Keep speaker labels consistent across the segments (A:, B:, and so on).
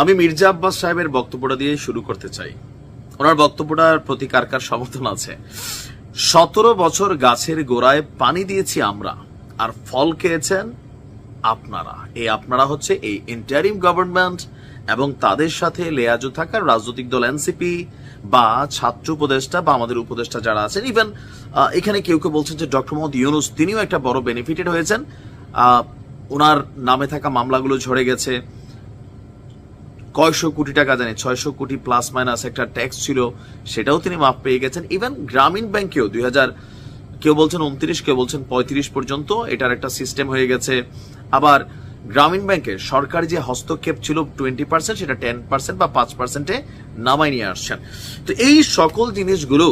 A: আমি মির্জা আব্বাস সাহেবের বক্তব্যটা দিয়ে শুরু করতে চাই। ওনার বক্তব্যটার প্রতি কার কার সমর্থন আছে? 17 বছর গাছের গোড়ায় পানি দিয়েছি আমরা, আর ফল খেয়েছেন আপনারা। এই আপনারা হচ্ছে এই ইন্টারিম গভর্নমেন্ট এবং তাদের সাথে লেয়াজু থাকার রাজনৈতিক দল এনসিপি বা ছাত্র উপদেষ্টা বা আমাদের উপদেষ্টা যারা আছেন। ইভেন এখানে কেউ কেউ বলছেন যে ডক্টর মোহাম্মদ ইউনূস তিনিও একটা বড় বেনিফিটেড হয়েছেন। ওনার নামে থাকা মামলাগুলো ঝরে গেছে। কয়শো কোটি টাকা জানি 600 কোটি প্লাস মাইনাস একটা ট্যাক্স ছিল, সেটাও তিনি মাফ পেয়ে গেছেন। ইভেন গ্রামীণ ব্যাংকেও 2000 কেউ বলছেন 29, কেউ বলছেন 35 পর্যন্ত এটার একটা সিস্টেম হয়ে গেছে। আবার গ্রামীণ ব্যাংকের সরকারি যে হস্তক্ষেপ ছিল 20%, সেটা 10% বা 5%-এ নামাই নিয়ে আসছেন। তো এই সকল জিনিসগুলো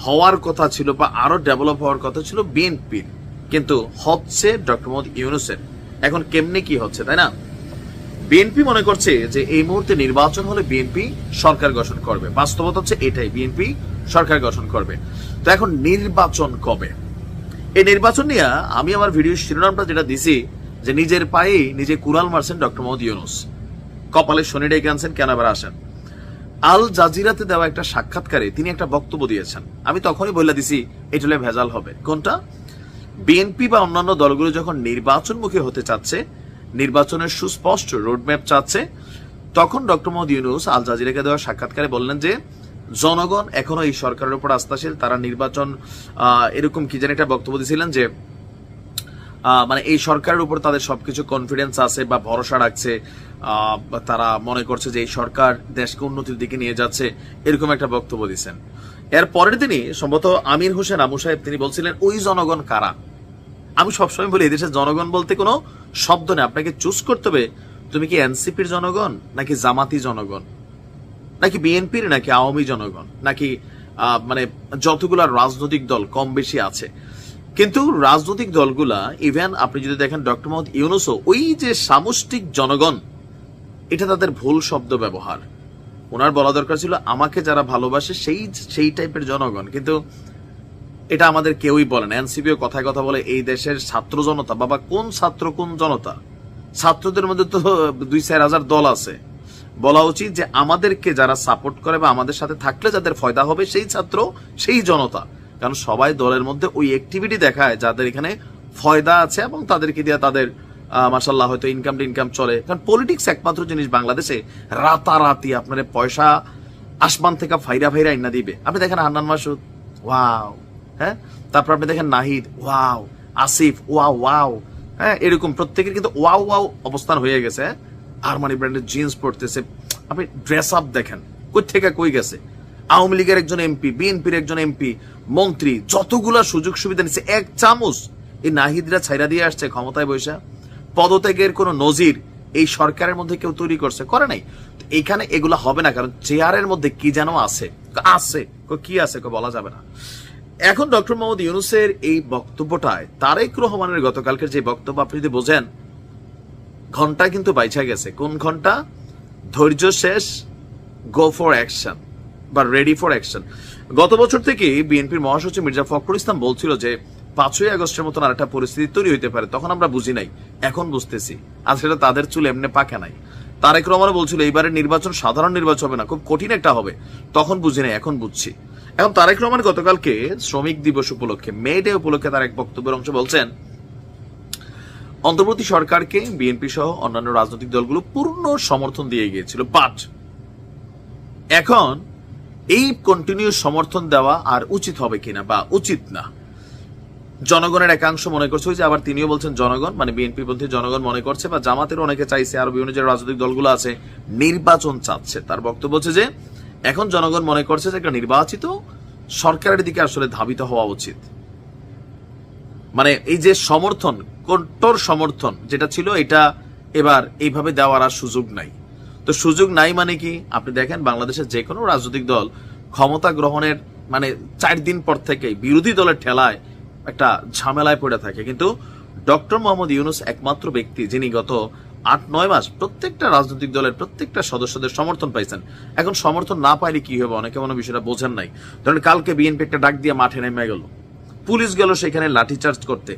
A: হওয়ার কথা ছিল বা আরো ডেভেলপ হওয়ার কথা ছিল বিএনপির, কিন্তু হচ্ছে ডক্টর মোহাম্মদ ইউনূসের। এখন কেমনে কি হচ্ছে, তাই না? বিএনপি মনে করছে যে এই মুহূর্তে নির্বাচন হলে বিএনপি সরকার গঠন করবে। বাস্তবতা হচ্ছে এটাই, বিএনপি সরকার গঠন করবে। তো এখন নির্বাচন কবে? এই নির্বাচন নিয়ে আমি আমার ভিডিওর শিরোনামটা যেটা দিছি যে নিজের পায়ে নিজে কুড়াল মারছেন ডক্টর মোহাম্মদ ইউনূস, কপালে শনি ডেকে আনছেন, কেন আবার আসেন। আল জাজিরাতে দেওয়া একটা সাক্ষাৎকারে তিনি একটা বক্তব্য দিয়েছেন। আমি তখনই বলে দিছি এটা হলে ভেজাল হবে। কোনটা? বিএনপি বা অন্যান্য দলগুলো যখন নির্বাচনমুখী হতে চাচ্ছে, নির্বাচনের সুস্পষ্ট রোডম্যাপ চাচ্ছে, তখন ডক্টর মোহাম্মদ ইউনূস আল জাজিরাকে দেওয়া সাক্ষাৎকারে বললেন যে জনগণ এখনো এই সরকারের উপর আস্থাশীল, তারা নির্বাচন এরকম কি জানি একটা বক্তব্য দিয়েছিলেন যে মানে এই সরকারের উপর তাদের সবকিছু কনফিডেন্স আছে বা ভরসা রাখছে, তারা মনে করছে যে এই সরকার দেশকে উন্নতির দিকে নিয়ে যাচ্ছে, এরকম একটা বক্তব্য দিচ্ছেন। এর পরের দিনই সম্ভবত আমির হোসেন আমু সাহেব তিনি বলছিলেন ওই জনগণ কারা। আমি সবসময় বলি এদেশের জনগণ বলতে কোনো শব্দ নেই, আপনাকে চুজ করতে হবে তুমি কি এনসিপির জনগণ, নাকি জামাতি জনগণ, নাকি বিএনপির, নাকি আওয়ামী জনগণ, নাকি মানে যতগুলা রাজনৈতিক দল কম বেশি আছে। কিন্তু রাজনৈতিক দলগুলা, ইভেন আপনি যদি দেখেন ডক্টর মোহাম্মদ ইউনূসও ওই যে সামষ্টিক জনগণ, এটা তাদের ভুল শব্দ ব্যবহার। ওনার বলা দরকার ছিল আমাকে যারা ভালোবাসে সেই টাইপের জনগণ, কিন্তু এটা আমাদের কেউই বলেন। এনসিপিও কথায় কথা বলে এই দেশের ছাত্র জনতা। বাবা, কোন ছাত্র কোন জনতা? ছাত্রদের মধ্যে তো 2-4 হাজার দল আছে। বলা উচিত যে আমাদেরকে যারা সাপোর্ট করে বা আমাদের সাথে থাকলে যাদের ফায়দা হবে সেই ছাত্র, সেই জনতা। কারণ সবাই দলের মধ্যে ওই অ্যাক্টিভিটি দেখায় যাদের এখানে ফায়দা আছে এবং তাদেরকে দিয়ে তাদের মাশাআল্লাহ হয়তো ইনকাম চলে। কারণ পলিটিক্স একমাত্র জিনিস বাংলাদেশে রাতারাতি আপনার পয়সা আসমান থেকে ফাইরা ইন্না দিবে। আপনি দেখেন হান্নান মাসুদ, ওয়াও, হ্যাঁ, তারপর আপনি দেখেন নাহিদ, ওয়াও, আসিফ, ওয়াও, হ্যাঁ, এরকম প্রত্যেকের কিন্তু ওয়াও অবস্থান হয়ে গেছে। আরমানি ব্র্যান্ডের জিন্স পড়তেছে, আপনি ড্রেস আপ দেখেন কই থেকে কই গেছে। আওয়ামী লীগের একজন এমপি, বিএনপির একজন এমপি, মন্ত্রী, যতগুলা সুযোগ সুবিধা নিচ্ছে এক চামচ এই নাহিদরা ছাইরা দিয়ে আসছে ক্ষমতায় বসে। পদত্যাগের কোন নজির এই সরকারের মধ্যে কেউ তৈরি করে নাই। এখানে এগুলা হবে না, কারণ চেয়ারের মধ্যে কি যেন আছে কি আছে বলা যাবে না। এখন ডক্টর মোহাম্মদ ইউনূসের এই বক্তব্যটায় তারেক রহমানের গতকালকের যে বক্তব্য আপনি যদি বোঝেন, ঘন্টা কিন্তু বাইচা গেছে। কোন ঘন্টা? ধৈর্য শেষ, গো ফর অ্যাকশন বা রেডি ফর অ্যাকশন। গত বছর থেকে বিএনপির মহাসচিব মির্জা ফখরুল ইসলাম বলছিল যে 5ই আগস্টের মতন আর একটা পরিস্থিতি তৈরি হইতে পারে। তখন আমরা বুঝি নাই, এখন বুঝতেছি। আর সেটা তাদের চুল এমনি পাকে নাই। তারেক রহমান বলছিল এইবারের নির্বাচন সাধারণ নির্বাচন হবে না, খুব কঠিন একটা হবে। তখন বুঝি নাই, এখন বুঝছি। এখন তারেক রহমান গতকালকে শ্রমিক দিবস উপলক্ষে, মে ডে উপলক্ষে তার এক বক্তব্যের অংশ বলছেন অন্তর্বর্তী সরকারকে বিএনপি সহ অন্যান্য রাজনৈতিক দলগুলো পূর্ণ সমর্থন দিয়ে গিয়েছিল, বাট এখন এই কন্টিনিউ সমর্থন দেওয়া আর উচিত হবে কিনা বা উচিত না। জনগণের একাংশ মনে করছে যে, আবার তিনিও বলছেন জনগণ মানে বিএনপি পন্থী জনগণ মনে করছে বা জামাতের অনেকে চাইছে, আরো বিভিন্ন যে রাজনৈতিক দলগুলো আছে নির্বাচন চাচ্ছে। তার বক্তব্য হচ্ছে যে এখন জনগণ মনে করছে যে একটা নির্বাচিত সরকারের দিকে আসলে ধাবিত হওয়া উচিত। মানে এই যে সমর্থন, কট্টর সমর্থন যেটা ছিল, এটা এবার এইভাবে দেওয়ার আর সুযোগ নাই। তো সুযোগ নাই মানে কি? আপনি দেখেন বাংলাদেশের যে কোনো রাজনৈতিক দল ক্ষমতা গ্রহণের মানে 4 দিন পর থেকেই বিরোধী দলের ঠেলায় একটা ঝামেলায় পড়ে থাকে। কিন্তু ডক্টর মোহাম্মদ ইউনূস একমাত্র ব্যক্তি যিনি গত 8-9 মাস প্রত্যেকটা রাজনৈতিক দলের প্রত্যেকটা সদস্যদের সমর্থন পাইছেন। এখন সমর্থন না পাইলে কি হবে? অনেকে মনে বিষয়টা বোঝেন নাই। ধরেন কালকে বিএনপি একটা ডাক দিয়ে মাঠে নেমে গেল, পুলিশ গেল সেখানে লাঠিচার্জ করতে।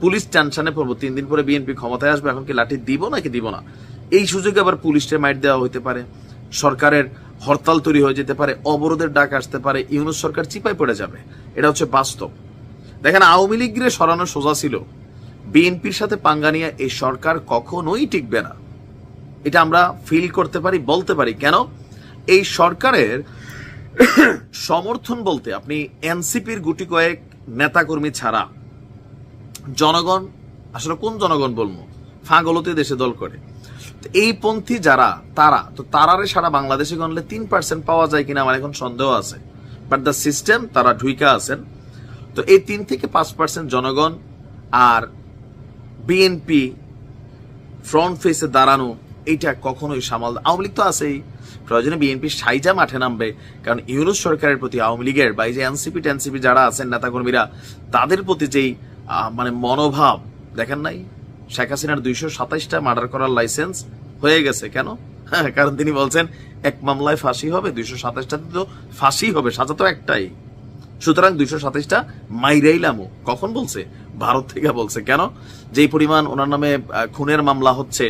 A: পুলিশ টেনশনে পড়বো, 3 দিন পরে বিএনপি ক্ষমতায় আসবে, এখন কি লাঠি দিব নাকি দিব না? এই সুযোগে আবার পুলিশকে মাইট দেওয়া হইতে পারে, সরকারের হরতাল তৈরি হয়ে যেতে পারে, অবরোধের ডাক আসতে পারে, ইউনূস সরকার চিপায় পড়ে যাবে। এটা হচ্ছে বাস্তব। দেখেন, আওয়ামী লীগের সরানো সোজা ছিল, বিএনপির সাথে পাঙ্গা নিয়ে এই সরকার কখনোই টিকবে না। এটা আমরা ফিল করতে পারি, বলতে পারি। কেন? এই সরকারের সমর্থন বলতে আপনি এনসিপির গুটি কয়েক নেতাকর্মী ছাড়া জনগণ, আসলে কোন জনগণ বলবো, ফাগলতে দেশে দল করে এই পন্থী যারা, তারারে সারা বাংলাদেশে গণলে 3% পাওয়া যায় কিনা আমার এখন সন্দেহ আছে। বাট দ্য সিস্টেম, তারা ঢুইকা আছেন। তো এই 3 থেকে 5% জনগণ আর বিএনপি ফ্রন্ট ফেসে দাঁড়ানো, এইটা কখনোই সামাল। আওয়ামী লীগ তো আছেই, প্রয়োজনে বিএনপি সাইজা মাঠে নামবে, কারণ ইউনূস সরকারের প্রতি আওয়ামী লীগের বা এই যে এনসিপি যারা আছেন নেতাকর্মীরা, তাদের প্রতি যেই মানে মনোভাব দেখেন নাই। শেখ হাসিনার 227টা মার্ডার করার লাইসেন্স হয়ে গেছে। কেন? কারণ তিনি বলছেন এক মামলায় ফাঁসি হবে, 227টাতে তো ফাঁসি হবে, সাজা তো একটাই। সুতরাং 227টা মাইরাইলামও। কখন বলছে? ভারত থেকে বলছে। কেন? যেই পরিমাণ ওনার নামে খুনের মামলা হচ্ছে,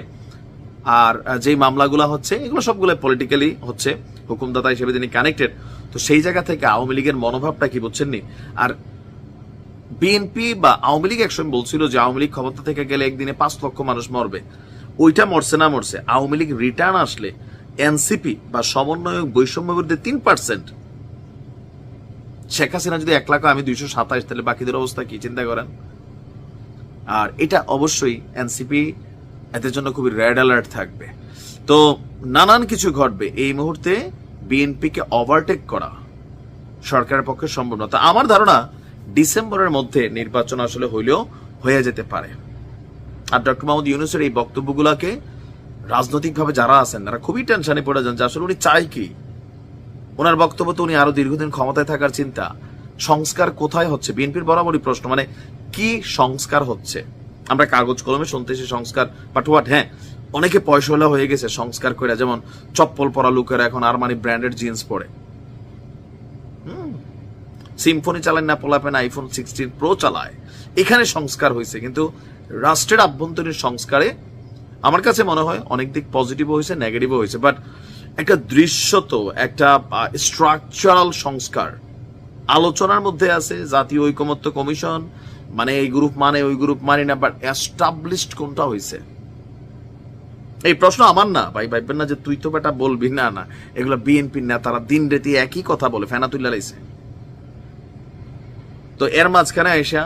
A: আর যেই মামলাগুলো হচ্ছে এগুলো সবগুলো পলিটিক্যালি হচ্ছে, হুকুমদাতা হিসেবে তিনি কানেক্টেড। তো সেই জায়গা থেকে আওয়ামী লীগের মনোভাবটা কি বুঝছেননি? আর বিএনপি বা আওয়ামী লীগ একসময় বলছিল যে আওয়ামী লীগ ক্ষমতা থেকে গেলে একদিনে 5 লক্ষ মানুষ মরবে। ওইটা মরছে না মরছে, আওয়ামী লীগ রিটার্ন আসলে এনসিপি বা সমন্বয়ক বৈষম্য বিরুদ্ধে 3%। শেখ হাসিনা যদি 1 লাখ, আমি 227, তাহলে বাকিদের অবস্থা কি চিন্তা করেন। আর এটা অবশ্যই এনসিপি এদের জন্য খুবই রেড অ্যালার্ট থাকবে। তো নানান কিছু ঘটবে। এই মুহূর্তে বিএনপিকে ওভারটেক করা সরকারের পক্ষে সম্ভব না। তা আমার ধারণা ডিসেম্বরের মধ্যে নির্বাচন আসলে হইলেও হয়ে যেতে পারে। আর ডক্টর মোহাম্মদ ইউনূসের এই বক্তব্যগুলোকে রাজনৈতিকভাবে যারা আছেন তারা খুবই টেনশনে পড়ে যান যে আসলে উনি চাই কি। ওনার বক্তব্য তো উনি আরো দীর্ঘদিন ক্ষমতায় থাকার চিন্তা। সংস্কার কোথায় হচ্ছে? বিএনপির বরাবরই প্রশ্ন, মানে কি সংস্কার হচ্ছে? আমরা কাগজ কলমে শুনতেছি সংস্কার, বাট হোয়াট? হ্যাঁ, অনেকে পয়সাওয়ালা হয়ে গেছে সংস্কার করে, যেমন চপ্পল পরা লোকেরা এখন আরমানি ব্র্যান্ডেড জিন্স পরে, সিম্ফনি চালায় না, পোলাপেন আইফোন 16 প্রো চালায়। এখানে সংস্কার হয়েছে, কিন্তু রাষ্ট্রের আভ্যন্তরীণ সংস্কারে আমার কাছে মনে হয় অনেক দিক পজিটিভও হয়েছে, নেগেটিভও হয়েছে। বাট একটা দৃশ্যত, একটা স্ট্রাকচারাল সংস্কার আলোচনার মধ্যে আছে। জাতীয় ঐকমত্য কমিশন মানে এই গ্রুপ মানে ওই গ্রুপ মানে না, বাট এস্টাবলিশড কোনটা হয়েছে? এই প্রশ্ন আমার না ভাই, ভাববেন না যে তুই তো বেটা বলবি। না না, এগুলো বিএনপির নেতারা দিন রাতি একই কথা বলে, ফেনা তুল্লা লাইছে। তো এর মাঝখানে আইসা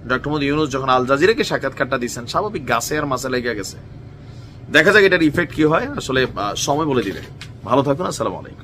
A: ডক্টর মোহাম্মদ ইউনূস যখন আল জাজিরাকে সাক্ষাৎকারটা দিচ্ছেন, স্বাভাবিক গাছে আর মাছে লেগে গেছে। দেখা যাক এটার ইফেক্ট কি হয়, আসলে সময় বলে দিবে। ভালো থাকুন, আসসালামু আলাইকুম।